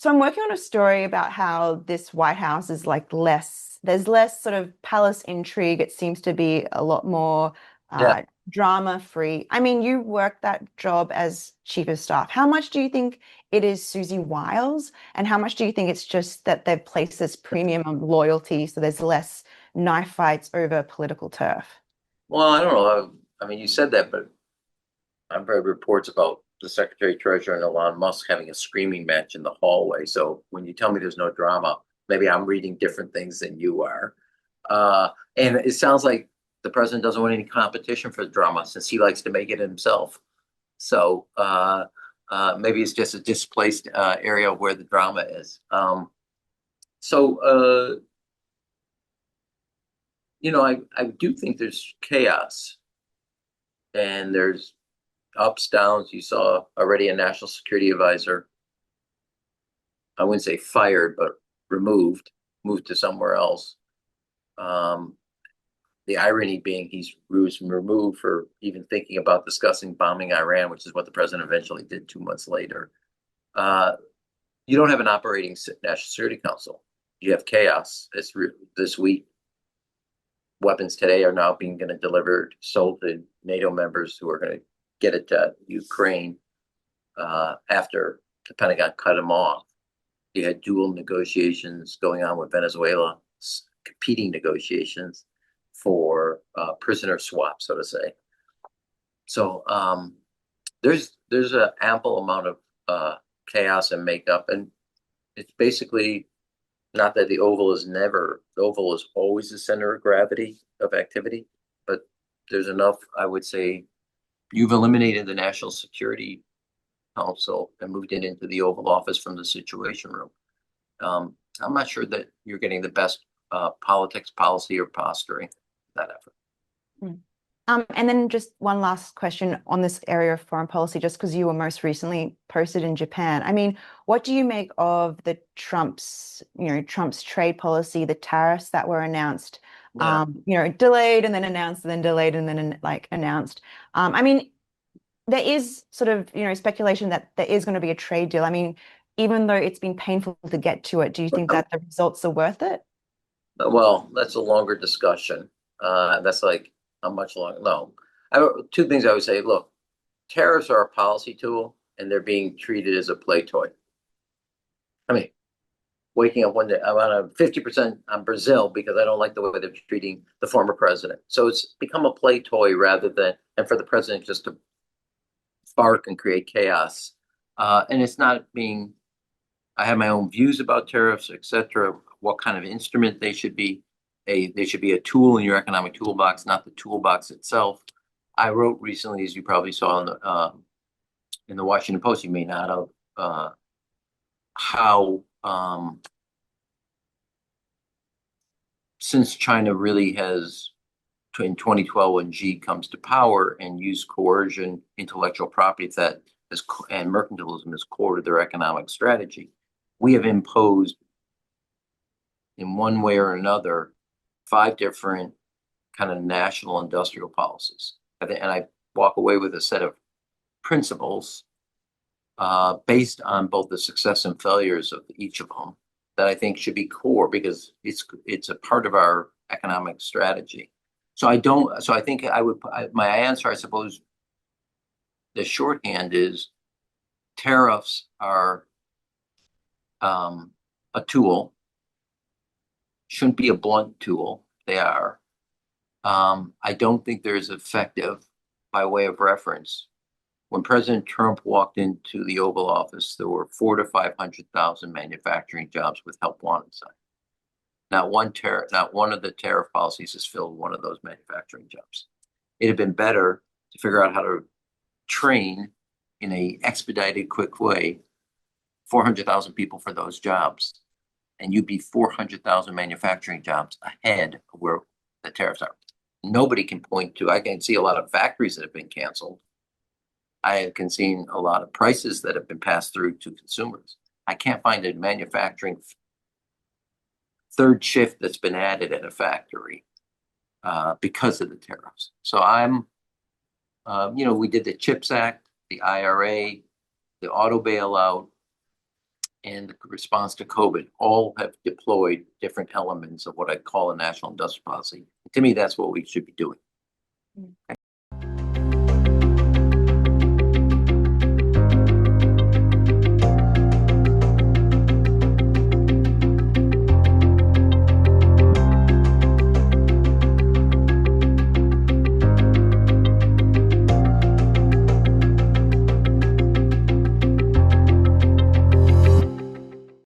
So I'm working on a story about how this White House is like there's less sort of palace intrigue. It seems to be a lot more Yeah. drama free. I mean, you worked that job as chief of staff. How much do you think it is Susie Wiles? And how much do you think it's just that they've placed this premium on loyalty so there's less knife fights over political turf? Well, I don't know. I mean, you said that, but I've read reports about the Secretary Treasurer and Elon Musk having a screaming match in the hallway. So when you tell me there's no drama, maybe I'm reading different things than you are. And it sounds like the president doesn't want any competition for the drama since he likes to make it himself. So maybe it's just a displaced area where the drama is. So, I do think there's chaos and there's ups, downs. You saw already a national security advisor, I wouldn't say fired, but moved to somewhere else. Um, the irony being he was removed for even thinking about discussing bombing Iran, which is what the president eventually did 2 months later. Uh, you don't have an operating national security council. You have chaos. This week. Weapons today are now being delivered, sold to NATO members who are going to get it to Ukraine after the Pentagon cut them off. You had dual negotiations going on with Venezuela, competing negotiations for prisoner swap, so to say. So there's an ample amount of chaos and makeup, and it's basically not that the Oval is always the center of gravity of activity, but there's enough, I would say, you've eliminated the National Security Council and moved it into the Oval Office from the Situation Room. I'm not sure that you're getting the best politics, policy, or posturing that effort. Mm. And then just one last question on this area of foreign policy, just because you were most recently posted in Japan. I mean, what do you make of the Trump's trade policy, the tariffs that were announced, Yeah. delayed and then announced, and then delayed and then like announced. I mean, there is sort of, speculation that there is going to be a trade deal. I mean, even though it's been painful to get to it, do you think that the results are worth it? Well, that's a longer discussion. That's like a much longer. No, two things I would say. Look, tariffs are a policy tool, and they're being treated as a play toy. I mean, waking up one day, I'm on a 50% on Brazil because I don't like the way they're treating the former president. So it's become a play toy rather than, and for the president just to spark and create chaos. And it's not being, I have my own views about tariffs, et cetera, what kind of instrument they should be. They should be a tool in your economic toolbox, not the toolbox itself. I wrote recently, as you probably saw in the Washington Post, you may not have, how since China really has, in 2012, when Xi comes to power and used coercion, intellectual property that is, and mercantilism is core to their economic strategy, we have imposed, in one way or another, 5 different kind of national industrial policies. And I walk away with a set of principles based on both the success and failures of each of them that I think should be core because it's a part of our economic strategy. So I don't. So I think my answer, I suppose, the shorthand is tariffs are a tool. Shouldn't be a blunt tool. They are. I don't think they're as effective. By way of reference, when President Trump walked into the Oval Office, there were 400,000 to 500,000 manufacturing jobs with help wanted signs. Not one of the tariff policies has filled one of those manufacturing jobs. It had been better to figure out how to train in a expedited, quick way 400,000 people for those jobs, and you'd be 400,000 manufacturing jobs ahead of where the tariffs are. Nobody can point to. I can see a lot of factories that have been canceled. I can see a lot of prices that have been passed through to consumers. I can't find a manufacturing third shift that's been added at a factory because of the tariffs. So we did the CHIPS Act, the IRA, the auto bailout. and the response to COVID all have deployed different elements of what I call a national industrial policy. To me, that's what we should be doing.